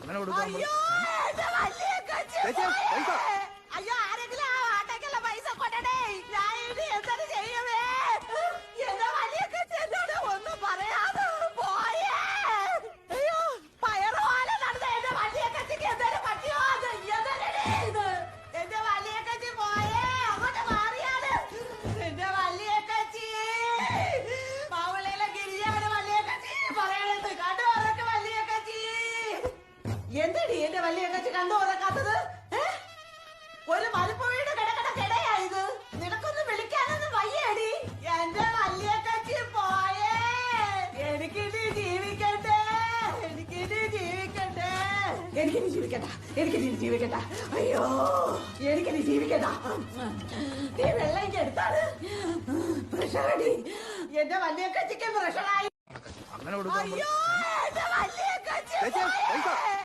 അങ്ങനെ കൊടുക്കാൻ അയ്യോ ആരെങ്കിലും ആ ആട്ടേക്കുള്ള പൈസ കൊണ്ടേ ഞാൻ ഇത് എന്തൊരു ചെയ്യുമേ എന്റെ വലിയ കച്ചോട് ഒന്നും പറയാതെ പോയേ അയ്യോ പയറുപോലെ നടന്ന എന്റെ വലിയ കച്ചിക്ക് എന്തൊരു പറ്റിയോ അത് ഇത് എന്റെ വലിയ കച്ചി പോയേ അങ്ങോട്ട് മാറിയാണ് എന്റെ വലിയ കച്ചി മാവളിയിലെ ഗിരിജാവിന് വലിയ കച്ചി പറയണത് കണ്ടു ഉറക്ക് വലിയ കച്ചി എന്തടി എന്റെ വലിയ കച്ചി കണ്ടു ഉറക്കാത്തത് ഒരു മലപ്പുഴയുടെ കിടക്കട കിടയായത് നിനക്കൊന്ന് വിളിക്കാനൊന്നും വയ്യേടി എന്റെ വലിയ കച്ചി പോയേ എനിക്കിനി ജീവിക്കട്ടെ എനിക്കിനി ജീവിക്കട്ടെ എനിക്കിനി ജീവിക്കണ്ട എനിക്കിനി ജീവിക്കണ്ട അയ്യോ എനിക്കിനി ജീവിക്കണ്ട നീ വെള്ളം ഇങ്ങനെ എടുത്താണ് പ്രഷറടി എന്റെ വലിയ കച്ചിക്ക് പ്രഷറായി അങ്ങനെ കൊടുക്കാൻ അയ്യോ എന്റെ വലിയ കച്ചി